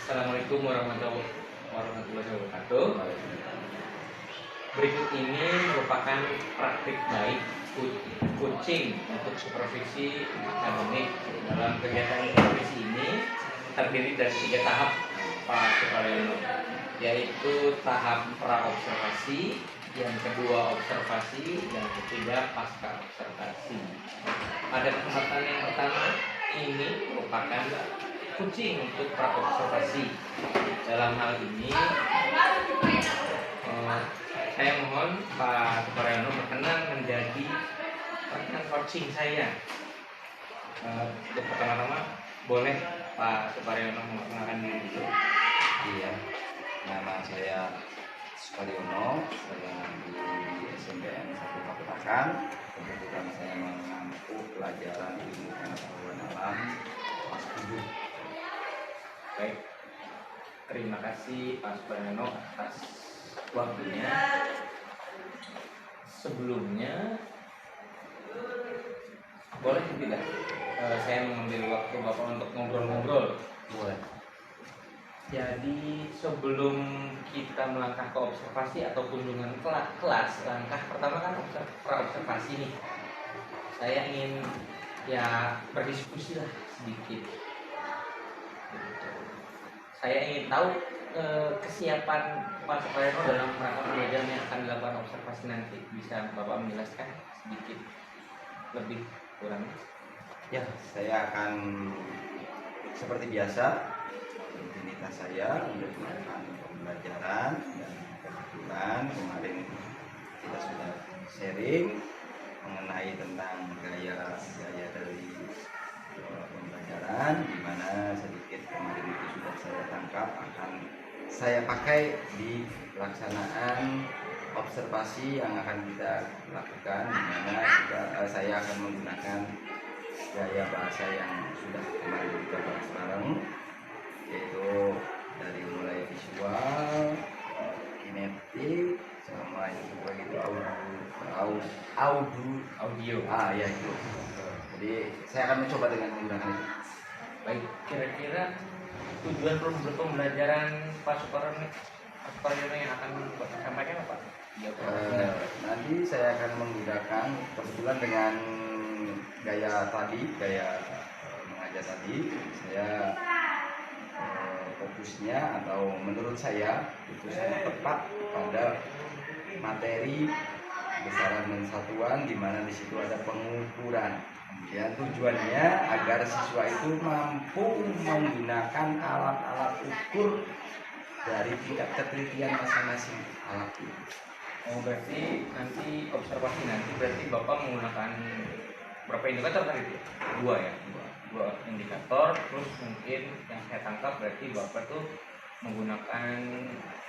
Assalamualaikum warahmatullahi wabarakatuh. Berikut ini merupakan praktik baik coaching untuk supervisi akademik. Dalam kegiatan supervisi ini terdiri dari 3 tahap Pak Suparyono, yaitu tahap pra-observasi, yang kedua observasi, yang ketiga pasca observasi. Pada kesempatan yang pertama ini merupakan coaching untuk pra-observasi. Dalam hal ini saya mohon Pak Suparyono berkenan menjadi rekan coaching saya. Untuk pertama-tama boleh Pak Suparyono memperkenalkan diri dulu. Iya, nama saya Suparyono, saya di SMPN 1 Kapitakan. Kebetulan saya mengampu pelajaran ilmu pengetahuan alam kelas 7. Baik, terima kasih Pak Suparyono atas waktunya. Sebelumnya, boleh tidak saya mengambil waktu Bapak untuk ngobrol-ngobrol? Boleh. Jadi sebelum kita melangkah ke observasi atau kunjungan kelas, langkah pertama kan pra-observasi nih. Saya ingin berdiskusi lah sedikit. Saya ingin tahu kesiapan Pak Suparyono dalam rangka pembelajaran yang akan dilakukan observasi nanti. Bisa Bapak menjelaskan sedikit lebih kurang? Ya, saya akan seperti biasa rutinitas saya untuk melakukan pembelajaran, dan kebetulan kemarin kita sudah sharing mengenai tentang gaya dari pembelajaran, di mana sedikit kemarin itu sudah saya tangkap akan saya pakai di pelaksanaan observasi yang akan kita lakukan, di mana saya akan menggunakan gaya bahasa yang sudah kemarin kita bahas bareng, yaitu dari mulai visual, kinetik, sama itu begitu audio. Ya itu. Jadi saya akan mencoba dengan menggunakan itu. Baik, kira-kira tujuan pembelajaran Pak Suparyono yang akan Bapak sampaikan apa? Nanti saya akan menggunakan, kebetulan dengan gaya mengajar tadi, saya fokusnya atau menurut saya itu sangat tepat pada materi besaran dan satuan, di mana di situ ada pengukuran. Kemudian tujuannya agar siswa itu mampu menggunakan alat-alat ukur dari tingkat ketelitian masing-masing alat itu. Oh, berarti nanti observasi berarti Bapak menggunakan berapa indikator tadi itu? Dua ya? Dua indikator, terus mungkin yang saya tangkap berarti Bapak tuh menggunakan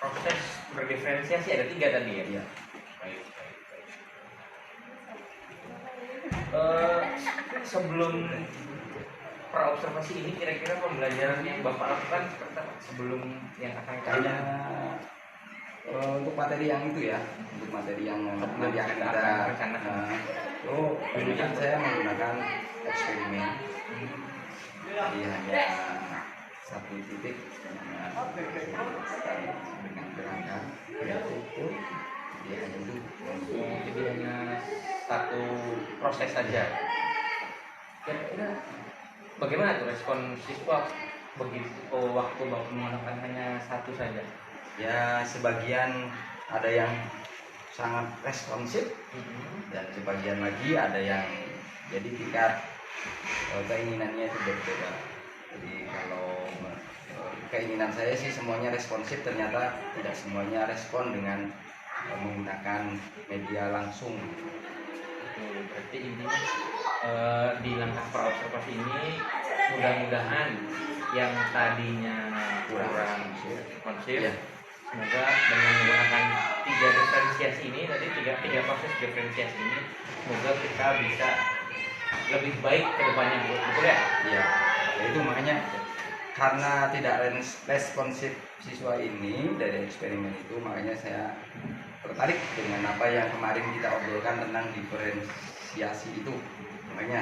proses berdiferensiasi, ada 3 tadi ya? Iya. Baik. Sebelum pra-observasi ini kira-kira pembelajaran yang Bapak lakukan seperti apa sebelum yang akan kayaknya untuk materi yang itu ya, untuk materi yang nanti akan kita dulu kan saya menggunakan eksperimen, jadi hanya satu titik dengan gerakan ukur, jadi hanya itu. Jadi hanya satu proses saja. Kira-kira bagaimana tuh respon siswa begitu waktu Bapak menggunakan hanya satu saja? Ya, sebagian ada yang sangat responsif, dan sebagian lagi ada yang jadi tingkat keinginannya itu berbeda. Jadi kalau keinginan saya sih semuanya responsif, ternyata tidak semuanya respon dengan menggunakan media langsung. Berarti intinya di langkah pra-observasi ini mudah-mudahan yang tadinya kurang responsif ya, semoga dengan menggunakan 3 diferensiasi ini, tadi tiga proses diferensiasi ini, semoga kita bisa lebih baik ke depannya, betul ya? Iya, itu makanya karena tidak responsif siswa ini dari eksperimen itu, makanya saya tertarik dengan apa yang kemarin kita obrolkan tentang diferensiasi itu. Makanya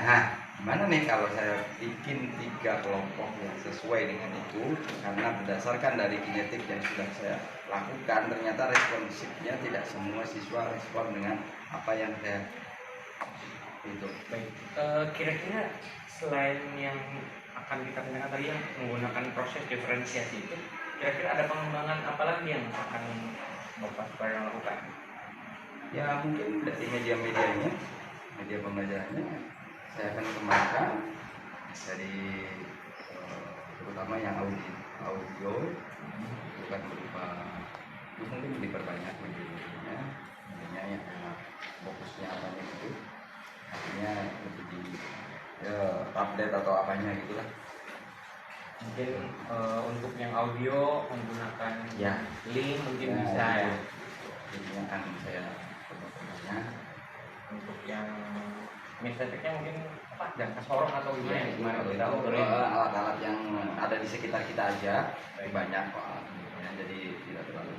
gimana nih kalau saya bikin 3 kelompok yang sesuai dengan itu, karena berdasarkan dari kinetik yang sudah saya lakukan ternyata responsifnya tidak semua siswa respon dengan apa yang saya itu. Baik, kira-kira selain yang akan kita kerjakan tadi yang menggunakan proses diferensiasi itu, kira-kira ada pengembangan apa lagi yang akan Bapak supaya lakukan? Ya mungkin dari media-medianya, media pembelajarannya saya akan kembangkan dari terutama yang audio bukan berupa itu mungkin diperbanyak medianya yang fokusnya apanya gitu, artinya lebih di update atau apanya gitulah. Mungkin untuk yang audio menggunakan Ya. link mungkin Ya, bisa ya. Ini akan saya coba. Untuk yang misalnya mungkin apa jangka sorong atau gimana Ya, yang kemarin kalau kita itu obrolin. alat-alat yang ada di sekitar kita aja Baik. banyak kok, ya, jadi tidak terlalu.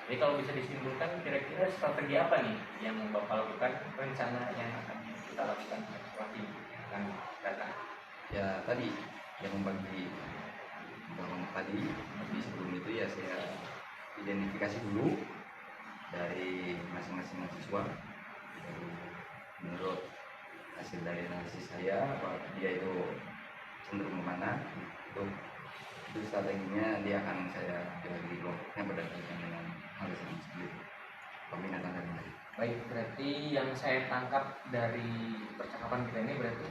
Jadi kalau bisa disimpulkan kira-kira strategi apa nih yang Bapak lakukan, rencana yang akan kita lakukan setelah ini akan datang? Ya tadi yang membagi bangun tadi, tapi sebelum itu ya saya identifikasi dulu dari masing-masing mahasiswa. Lalu menurut hasil dari analisis saya apa dia itu cenderung kemana itu strateginya dia akan saya bagi kelompoknya berdasarkan dengan hal yang sendiri peminatan dan lain. Baik, berarti yang saya tangkap dari percakapan kita ini berarti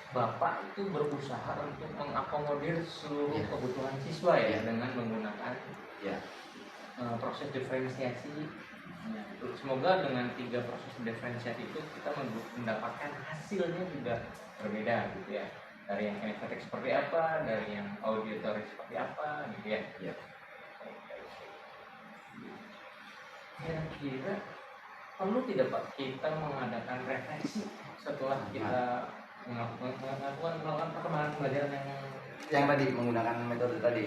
Bapak itu berusaha untuk mengakomodir seluruh Ya. kebutuhan siswa ya, Ya. dengan menggunakan Ya, proses diferensiasi. Ya, semoga dengan 3 proses diferensiasi itu kita mendapatkan hasilnya juga berbeda gitu ya. Dari yang kinestetik seperti apa, dari yang auditory seperti apa gitu ya. ya. Kira-kira perlu tidak Pak kita mengadakan refleksi setelah kita melakukan perkembangan pembelajaran Yang tadi menggunakan metode tadi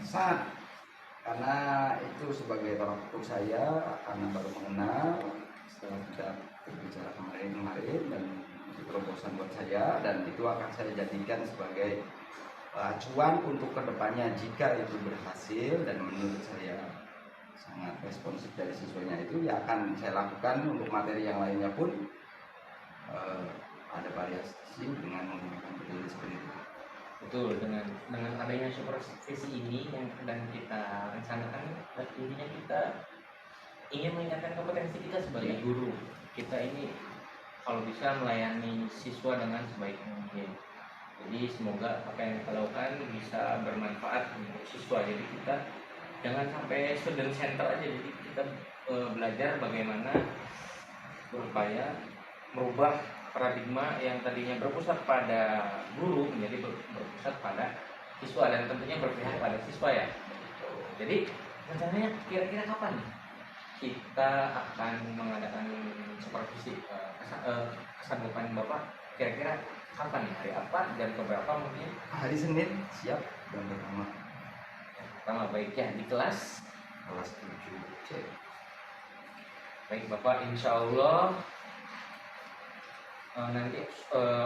sangat, karena itu sebagai tolak ukur saya karena baru mengenal setelah kita berbicara kemarin dan itu terobosan buat saya dan itu akan saya jadikan sebagai acuan untuk kedepannya jika itu berhasil dan menurut saya sangat responsif dari siswanya itu ya akan saya lakukan untuk materi yang lainnya pun ada variasi dengan menggunakan metode seperti itu. betul dengan adanya supervisi ini yang sedang kita rencanakan, intinya kita ingin meningkatkan kompetensi kita sebagai guru. Kita ini kalau bisa melayani siswa dengan sebaik mungkin. Jadi semoga apa yang kita lakukan bisa bermanfaat untuk siswa. Jadi kita jangan sampai student center aja. Jadi kita belajar bagaimana berupaya merubah paradigma yang tadinya berpusat pada guru menjadi berpusat pada siswa dan tentunya berpihak pada siswa ya. Jadi rencananya kira-kira kapan nih kita akan mengadakan supervisi kesanggupan Bapak? Kira-kira kapan nih, hari apa, jam berapa mungkin? Hari Senin siap dan pertama Pertama baik ya di kelas 7C. Baik Bapak, insya Allah nanti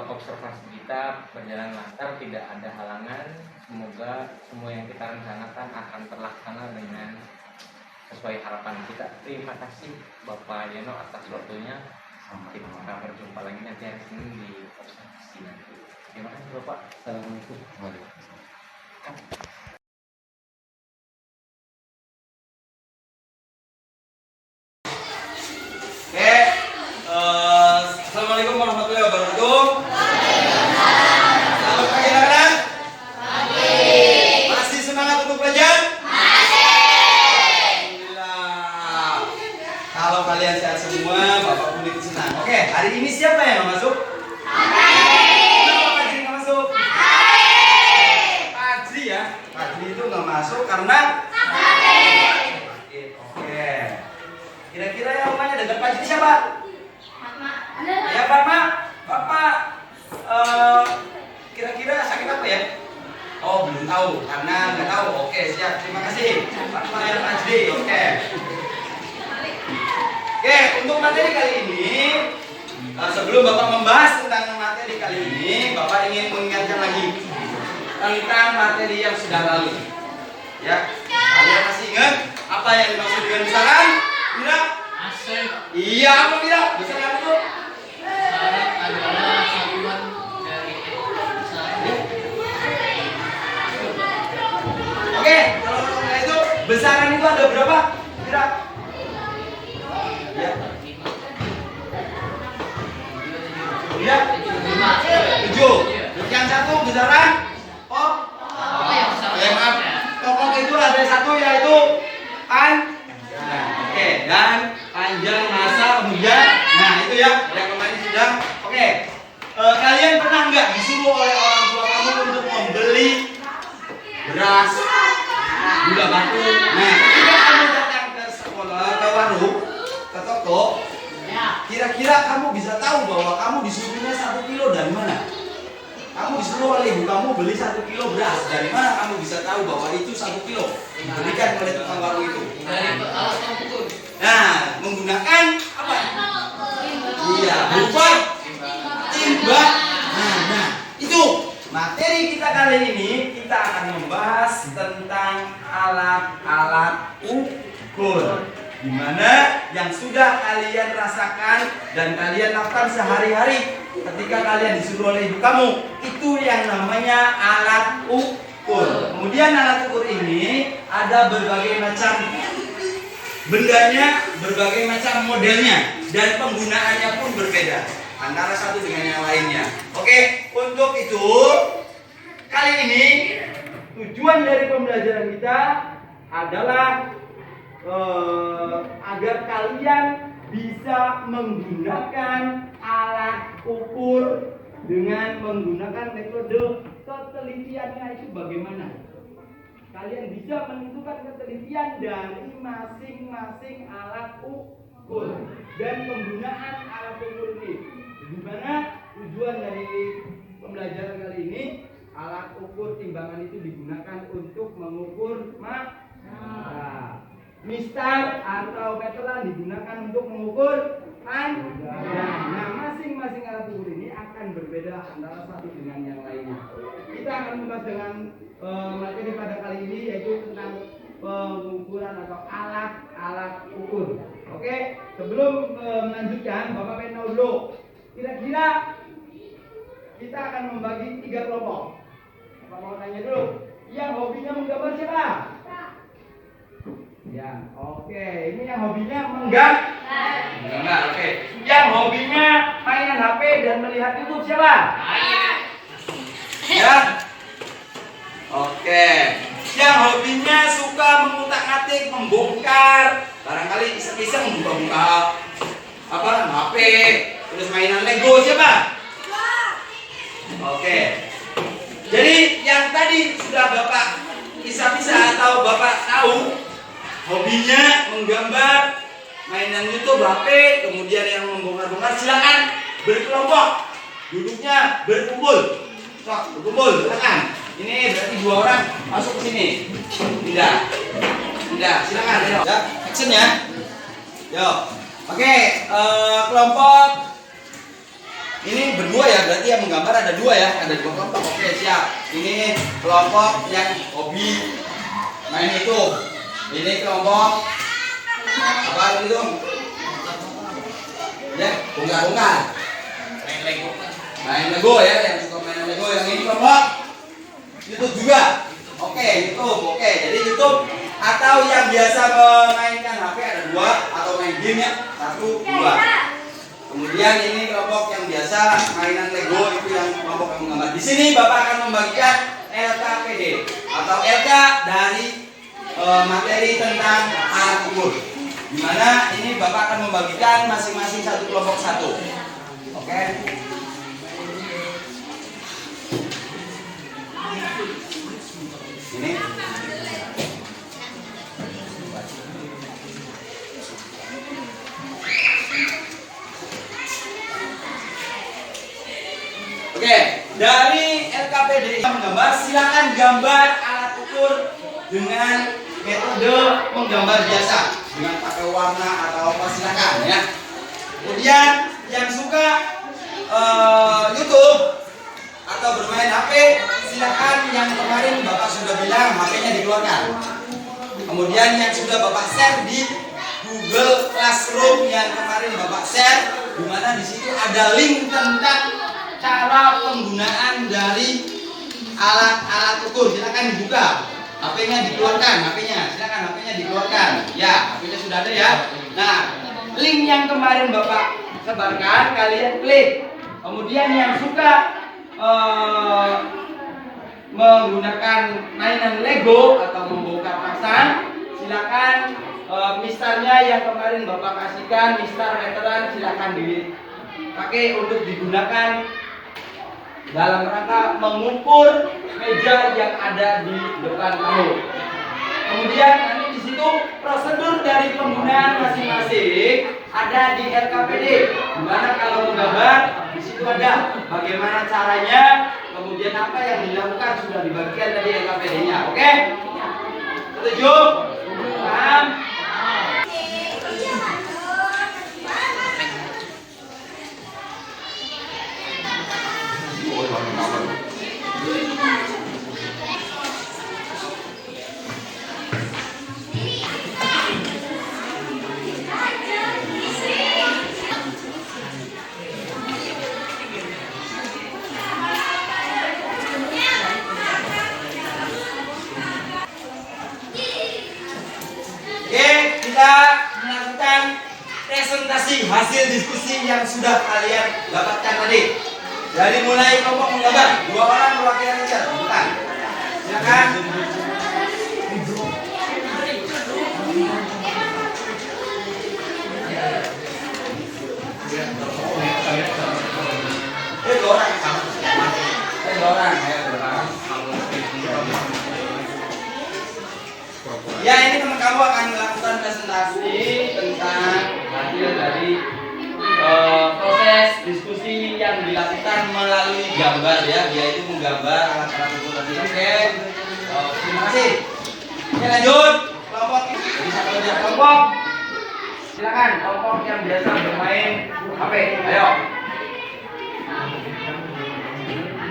observasi kita berjalan lancar, tidak ada halangan. Semoga semua yang kita rencanakan akan terlaksana dengan sesuai harapan kita. Terima kasih Bapak Yono atas waktunya. Kita berjumpa lagi nanti hari Senin di observasi nanti. Terima kasih Bapak. Assalamualaikum. Waalaikumsalam. Assalamualaikum warahmatullahi wabarakatuh. Selamat pagi anak-anak. Masih semangat untuk belajar? Alhamdulillah. Kalau kalian sehat semua, Bapak pun ikut senang. Oke, hari ini siapa yang mau masuk? Kenapa Pak Ajri nggak masuk? Pak Ajri ya. Pak Ajri itu nggak masuk karena Oke. Kira-kira yang rumahnya dekat Pak Ajri siapa? Ya Bapak, kira-kira sakit apa ya? Oh belum tahu, karena nggak tahu. Oke siap, terima kasih Bapak yang Ajri. Oke, untuk materi kali ini, sebelum Bapak membahas tentang Bapak ingin mengingatkan lagi tentang materi yang sudah lalu. Ya, kalian masih ingat apa yang dimaksud dengan besaran? Tidak? Aset Iya, apa tidak? Besaran itu? syarat adalah satuan dari besar. Oke, kalau mengenai itu besaran itu ada berapa? Tidak? Ya. Ya. 7. Yang satu besaran? Oh. Maaf. Pokok itu ada satu yaitu oke, dan panjang masa kemudian. Nah, itu ya yang kemarin sudah. Oke. Kalian pernah nggak disuruh oleh orang tua kamu untuk membeli beras, gula batu? Nah, ketika kamu datang ke sekolah, ke warung, ke toko, kira-kira kamu bisa tahu bahwa kamu disuruhnya 1 kilo dari mana? Kamu disuruh oleh ibu kamu beli 1 kilo beras. Dari mana kamu bisa tahu bahwa itu 1 kilo diberikan oleh tukang warung itu? Dari alat ukur. Nah, menggunakan apa? Iya, berupa timbang. Nah, itu materi kita kali ini. Kita akan membahas tentang alat-alat ukur, dimana yang sudah kalian rasakan dan kalian lakukan sehari-hari ketika kalian disuruh oleh ibu kamu. Itu yang namanya alat ukur. Kemudian alat ukur ini ada berbagai macam bendanya, berbagai macam modelnya, dan penggunaannya pun berbeda antara satu dengan yang lainnya. Oke, untuk itu kali ini tujuan dari pembelajaran kita adalah agar kalian bisa menggunakan alat ukur dengan menggunakan metode ketelitiannya itu bagaimana. Kalian bisa menentukan ketelitian dari masing-masing alat ukur dan penggunaan alat ukur ini. Di mana tujuan dari pembelajaran kali ini, alat ukur timbangan itu digunakan untuk mengukur massa. Mistar atau meteran digunakan untuk mengukur panjang. Nah, masing-masing alat ukur ini akan berbeda antara satu dengan yang lainnya. Kita akan membahas dengan materi pada kali ini yaitu tentang pengukuran atau alat-alat ukur. Oke, sebelum melanjutkan, Bapak pengen tahu dulu. Kira-kira kita akan membagi 3 kelompok. Bapak mau tanya dulu. Yang hobinya menggambar siapa? Ya, oke. Ini yang hobinya menggambar. Oke. Yang hobinya mainan HP dan melihat YouTube siapa? Ya. Oke. Yang hobinya suka mengutak-atik, membongkar, barangkali iseng-iseng buka-buka apa HP, terus mainan Lego siapa? Oke. Jadi yang tadi sudah Bapak bisa atau Bapak tahu, hobinya menggambar, mainan YouTube, HP, kemudian yang membongkar-bongkar, silakan berkelompok, duduknya berkumpul. Sok, berkumpul, silakan. Ini berarti 2 orang masuk ke sini. Tidak, silakan. Ayo. Ya, action ya. Yo. Oke, kelompok ini berdua ya, berarti yang menggambar ada 2 ya, ada 2 kelompok. Oke, siap. Ini kelompok yang hobi main itu. Ini kelompok apa itu? Ya, bongkar-bongkar. Main Lego ya, yang suka main Lego. Yang ini kelompok YouTube juga. Oke, YouTube. Oke, jadi YouTube atau yang biasa memainkan HP ada 2 atau main game ya, 1, 2. Kemudian ini kelompok yang biasa mainan Lego, itu yang kelompok yang menggambar. Di sini Bapak akan membagikan LKPD atau LK dari materi tentang alat ukur. Dimana ini Bapak akan membagikan masing-masing satu kelompok 1. Oke. Ini. Oke, dari LKPD menggambar, silakan gambar alat ukur dengan metode menggambar biasa dengan pakai warna atau apa silakan ya. Kemudian yang suka YouTube atau silakan yang kemarin Bapak sudah bilang HP-nya dikeluarkan. Kemudian yang sudah Bapak share di Google Classroom yang kemarin Bapak share, di mana di situ ada link tentang cara penggunaan dari alat-alat ukur. Silakan dibuka. HP-nya dikeluarkan, silakan HP-nya dikeluarkan. Ya, HP-nya sudah ada ya. Nah, link yang kemarin Bapak sebarkan kalian klik. Kemudian yang suka menggunakan mainan Lego atau membongkar pasang, silakan misternya yang kemarin Bapak kasihkan, mister veteran, silakan dipakai untuk digunakan dalam rangka mengukur meja yang ada di depan kamu. Kemudian nanti di situ prosedur dari penggunaan masing-masing ada di LKPD. Dimana kalau menggambar di situ ada bagaimana caranya, kemudian apa yang dilakukan sudah dibagikan dari LKPD-nya. Oke? Setuju? Paham? Kita melakukan presentasi hasil diskusi yang sudah kalian dapatkan tadi. Dari mulai kelompok menggambar, 2 orang perwakilan aja, bukan? Silakan. Dua orang. Dua orang. Ya, ini teman kamu akan melakukan presentasi tentang hasil dari proses diskusi yang dilakukan melalui gambar ya. Dia itu menggambar alat-alat ukur tadi. Oke. Terima kasih. Oke, lanjut. Kelompok ini satu aja kelompok. Silakan kelompok yang biasa bermain HP. Ayo.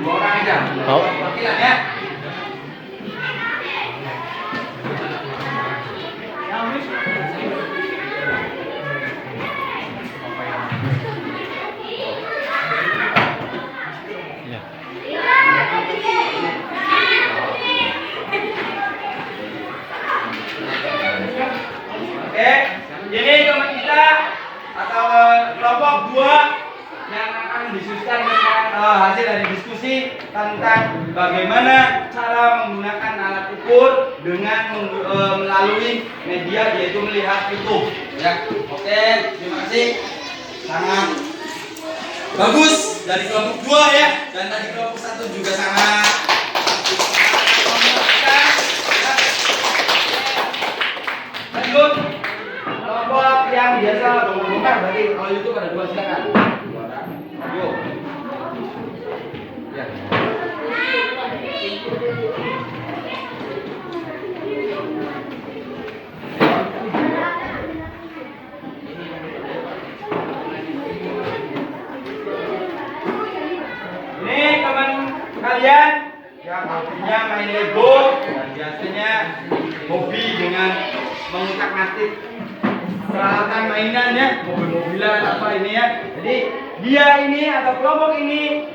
2 orang aja. Perwakilan ya. Oke, jadi teman kita atau kelompok 2 yang akan mendiskusikan tentang hasil dari diskusi tentang bagaimana cara menggunakan alat ukur dengan melalui media, yaitu melihat YouTube. Ya, oke, terima kasih. Sangat bagus dari kelompok 2 ya, dan tadi kelompok 1 juga sangat. Lanjut. Kelompok yang biasa bongkar, berarti kalau YouTube ada 2, silakan. Yuk. Ya. Ini teman kalian yang hobinya main Lego dan biasanya hobi dengan mengutak-atik peralatan mainan ya, mobil-mobilan apa ini ya. Jadi dia ini atau kelompok ini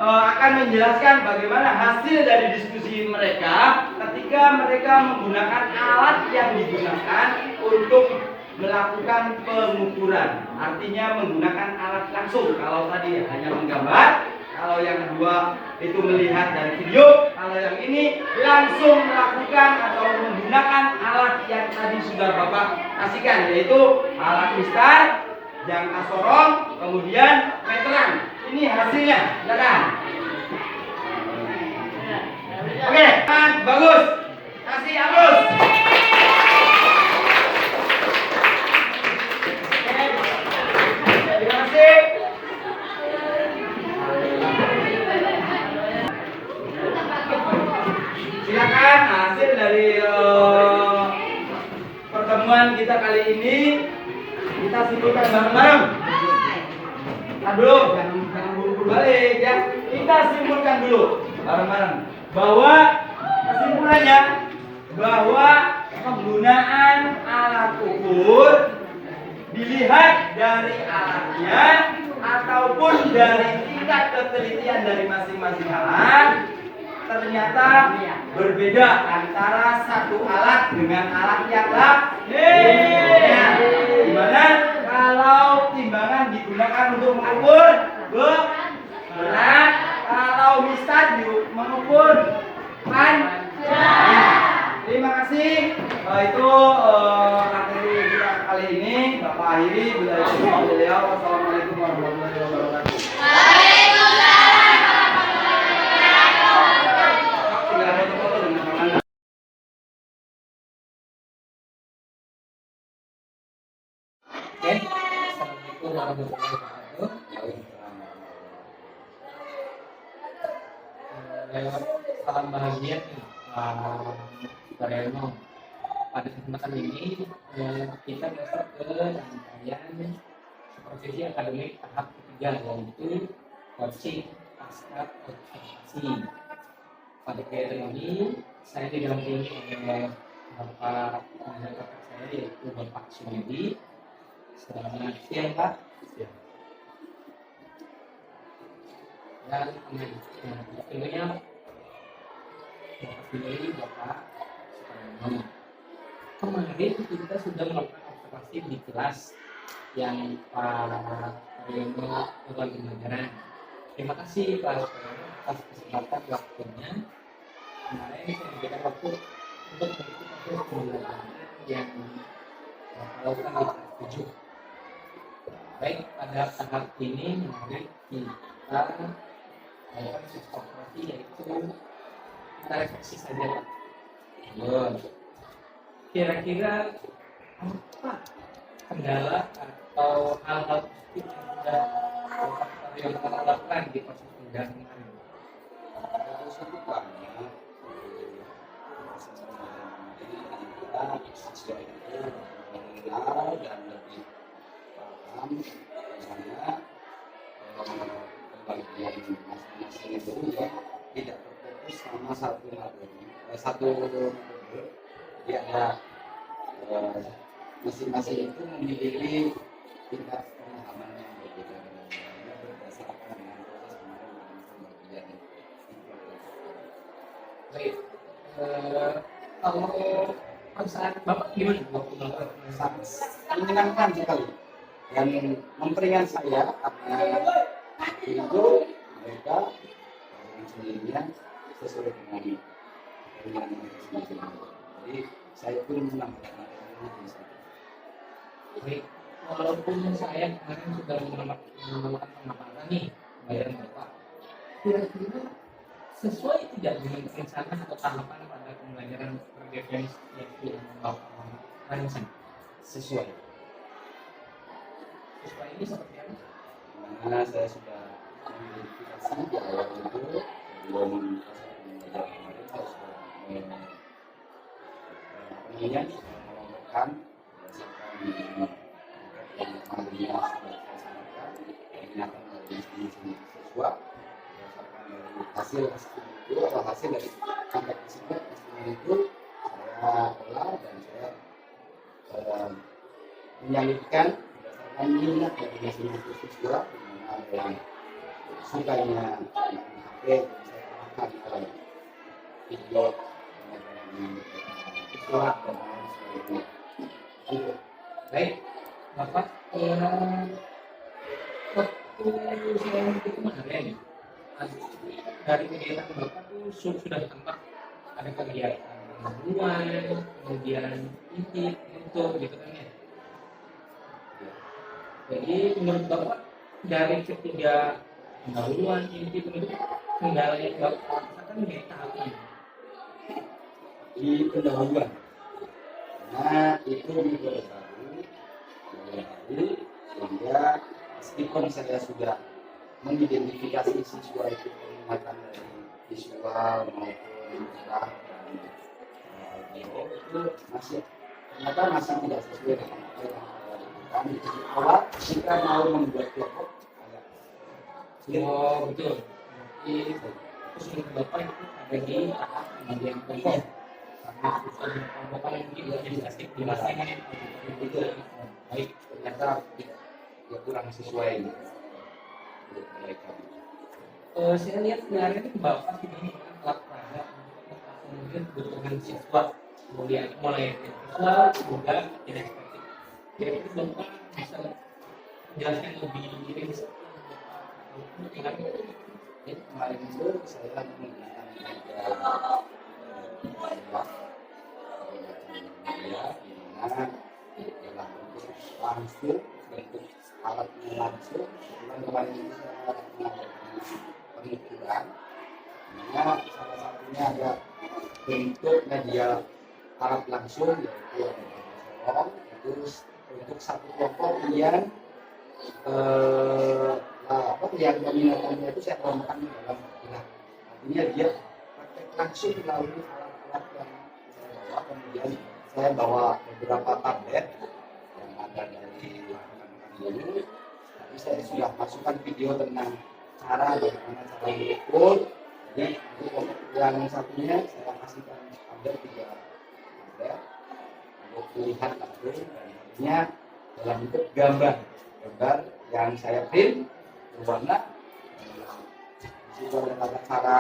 akan menjelaskan bagaimana hasil dari diskusi mereka ketika mereka menggunakan alat yang digunakan untuk melakukan pengukuran. Artinya menggunakan alat langsung. Kalau tadi hanya menggambar, kalau yang kedua itu melihat dari video, kalau yang ini langsung melakukan atau menggunakan alat yang tadi sudah Bapak kasihkan, yaitu alat mistar, jangka sorong, kemudian meteran. Ini hasilnya, silakan. Oke, bagus. Kasih aplaus. Terima kasih. Silakan hasil dari pertemuan kita kali ini kita simpulkan bareng-bareng. Nah dulu, jangan buru-buru balik ya. Kita simpulkan dulu bareng-bareng. bahwa kesimpulannya bahwa penggunaan alat ukur dilihat dari alatnya ataupun dari tingkat ketelitian dari masing-masing alat ternyata berbeda antara satu alat dengan alat yang lainnya. Dimana kalau timbangan digunakan untuk mengukur berat, kalau mistar mengukur panjang. Terima kasih. Itu materi kita kali ini. Bapak akhiri. Wassalamualaikum warahmatullahi wabarakatuh. Oke, assalamualaikum warahmatullahi wabarakatuh. Salam bahagia nih, Pak Reno. Pada kesempatan ini kita masuk ke rangkaian supervisi akademik tahap ketiga, yaitu coaching pasca observasi. Pada kegiatan ini saya didampingi oleh Bapak pengajar kakak saya, yaitu Bapak Sumedi. Selamat siang, Pak. Dan tentunya Bapak Sukarno. Kemarin kita sudah melakukan observasi di kelas yang Pak Reno lakukan pembelajaran. Terima kasih Pak Sukarno atas kesempatan waktunya. Kemarin saya memberikan waktu untuk mengikuti proses pembelajaran yang dilakukan di kelas 7. Baik, pada tahap ini mari kita melakukan observasi, yaitu kita refleksi saja, Pak. Kira-kira apa kendala atau hal-hal positif yang sudah Bapak lakukan di proses pembelajaran kemarin? Cukup banyak siswa itu mengenal dan lebih paham misalnya pembagian masing-masing itu ya tidak terfokus sama satu metode. Jadi ada masing-masing itu memiliki tingkat pemahaman yang berbeda berdasarkan dengan proses pembagian. Baik, kalau perasaan Bapak gimana waktu melakukan Sangat menyenangkan sekali dan memperingan saya karena itu mereka dengan sendirinya sesuai dengan mereka sendiri. Jadi saya pun menambahkan di situ. baik, walaupun saya kemarin sudah melakukan pengamatan nih bayaran Bapak, kira-kira sesuai tidak dengan rencana atau tahapan pada pembelajaran referensi yang Bapak rancang? Sesuai. Sesuai ini seperti apa? Karena saya sudah mengidentifikasi di awal itu sebelum proses pembelajaran kemarin saya sudah mengelompokkan berdasarkan yang kemarinnya sudah saya sampaikan peringatan dari masing-masing siswa berdasarkan dari hasil itu atau hasil dari sampai tersebut itu saya olah dan saya menyalurkan berdasarkan minat dari masing-masing siswa, dimana ada yang sukanya main HP dan saya arahkan ke video surat dan lain sebagainya. Baik, Bapak, waktu saya itu kemarin dari kegiatan Bapak tuh sudah tampak ada kegiatan pendahuluan, kemudian intip, untuk gitu kan ya. Jadi menurut Bapak dari ketiga pendahuluan, intip itu kendala yang Bapak rasakan di tahap ini? Di pendahuluan, nah itu metode baru sehingga meskipun saya sudah mengidentifikasi siswa itu menggunakan dari visual maupun gerak dan itu ternyata masih tidak sesuai dengan apa yang saya lakukan. Jadi awal jika mau membuat kelompok agak sulit. Oh betul. Terus menurut Bapak itu ada di tahap bagian pokok karena urusan Bapak yang mungkin tidak dikasih jelasin itu baik ternyata ya kurang sesuai untuk mereka. Saya lihat sebenarnya itu Bapak ini alat peraga kemudian kebutuhan siswa kemudian mulai siswa juga tidak seperti kira-kira Bapak bisa menjelaskan lebih rinci ingat Jadi kemarin itu saya menggunakan media di mana dalam bentuk langsung, bentuk alatnya langsung. Kebetulan kemarin itu saya mengadakan pengukuran, dimana salah satunya ada bentuk media alat langsung yaitu sorong, itu untuk satu kelompok yang yang peminatannya itu saya terangkan dalam gerak. Artinya dia praktek langsung melalui alat-alat yang saya bawa. Kemudian saya bawa beberapa tablet yang ada dari rekan-rekan dulu. Tapi saya sudah masukkan video tentang bagaimana cara mengukur. Jadi untuk yang satunya saya kasihkan tablet 3 tablet untuk melihat langsung dan artinya dalam bentuk gambar yang saya print berwarna. Itu adalah cara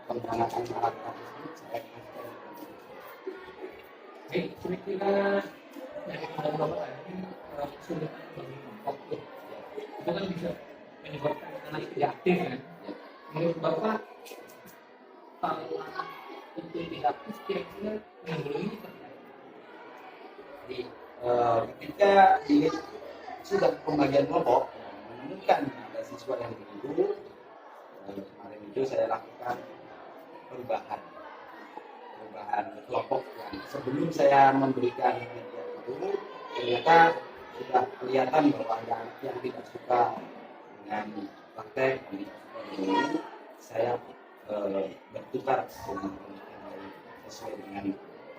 menggunakan alat tersebut saya kasihkan. baik kira-kira dari Bapak tadi kesulitan bagi kelompok itu kan bisa menyebabkan anak tidak aktif kan menurut Bapak kalau itu tidak aktif kira-kira menanggulangi seperti apa? Jadi ketika ini sudah pembagian kelompok menemukan ada siswa yang begitu, kemarin itu saya lakukan perubahan kelompok yang sebelum saya memberikan media itu ternyata sudah kelihatan bahwa ada anak yang tidak suka dengan praktek ini saya bertukar dengan yang lain sesuai dengan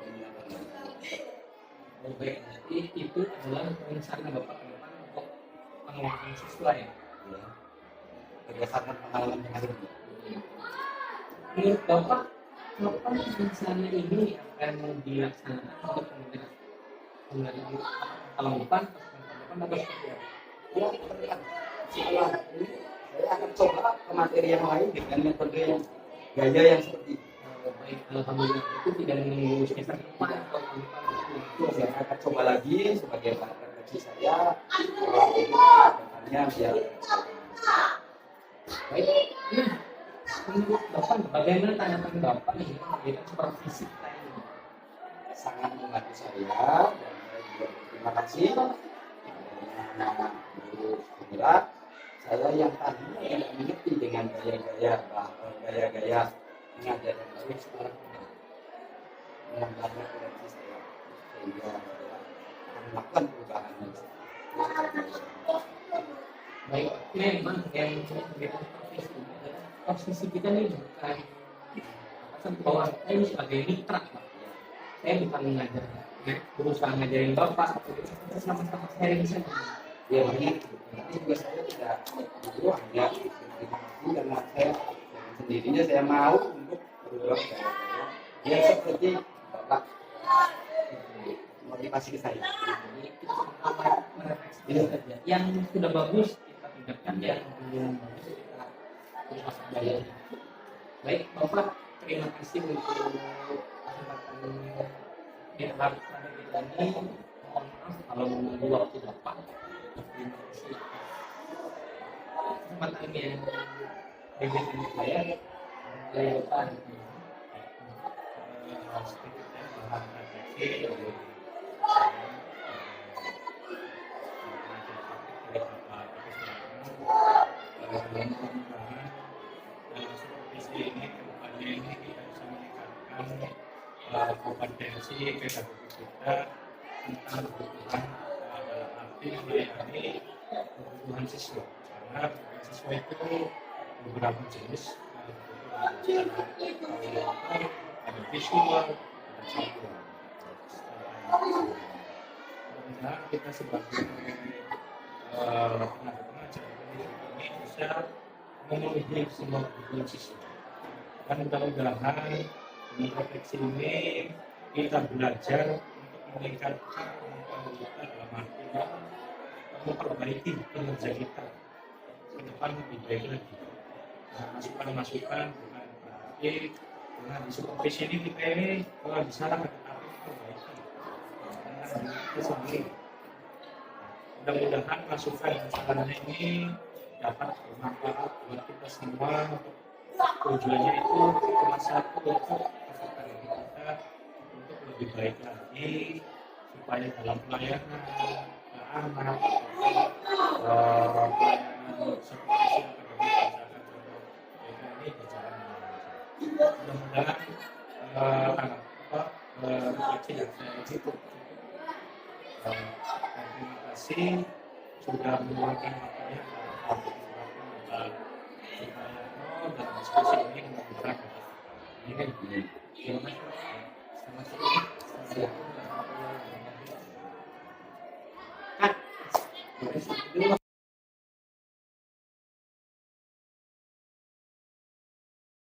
peminatan yang baik jadi itu adalah rencana Bapak ke depan untuk penguatan siswa ya berdasarkan pengalaman kemarin. menurut Bapak kapan rencana ini akan dilaksanakan untuk mengenai tahun depan atau seperti apa? Ya, setelah ini saya akan coba ke materi yang lain dengan metode yang gaya yang seperti ini. Baik alhamdulillah itu tidak menunggu semester depan atau tahun depan Itu saya akan coba lagi sebagai bahan refleksi saya depannya biar baik. Menurut Bapak bagaimana tanggapan Bapak nih kegiatan supervisi kita ini? sangat membantu saya dan saya juga berterima kasih kepada guru penggerak saya yang tadinya tidak mengerti dengan gaya-gaya mengajar yang baik sekarang menambah referensi saya sehingga saya akan melakukan perubahan Baik, memang yang kegiatan supervisi ini adalah posisi kita nih bukan bahwa saya ini sebagai mitra Pak. Saya bukan mengajar, berusaha ngajarin Bapak, kita sama-sama sharing saja. ya begitu. Tapi juga saya tidak itu hanya berterima kasih karena saya dengan sendirinya saya mau untuk berubah gaya-gaya yang seperti Bapak motivasi ke saya. Jadi kita sama-sama merefleksi saja. Yang sudah bagus kita tingkatkan, yang belum bagus kita ubah gaya. Baik, Bapak terima kasih untuk kesempatan yang harus pada kita ini. Mohon maaf kalau menunggu waktu Bapak. Terima kasih. Kesempatan yang diberikan saya Bapak sedikitnya bahan refleksi kompetensi pedagogik kita tentang kebutuhan dalam arti melayani kebutuhan siswa karena kebutuhan siswa itu beberapa jenis ada visual ada visual karena kita sebagai tenaga pengajar ini bisa memenuhi semua kebutuhan siswa Dan mudah-mudahan di refleksi ini kita belajar untuk meningkatkan kemampuan kita dalam artian memperbaiki kinerja kita ke depan lebih baik lagi. Masukan-masukan bukan berarti dengan di supervisi ini kita ini kalau bisa tetapi memperbaiki dengan kita sendiri. Mudah-mudahan masukan dan sarannya ini dapat bermanfaat buat kita semua. Tujuannya itu cuma satu, untuk kesehatan kita untuk lebih baik lagi supaya dalam pelayanan ke anak pelayanan supervisi akademik ini berjalan dengan lancar. Mudah-mudahan refleksi yang saya cukup. Terima kasih sudah meluangkan waktunya dan diskusi ini mudah-mudahan ini terima kasih. Selamat sore. Assalamualaikum warahmatullahi wabarakatuh.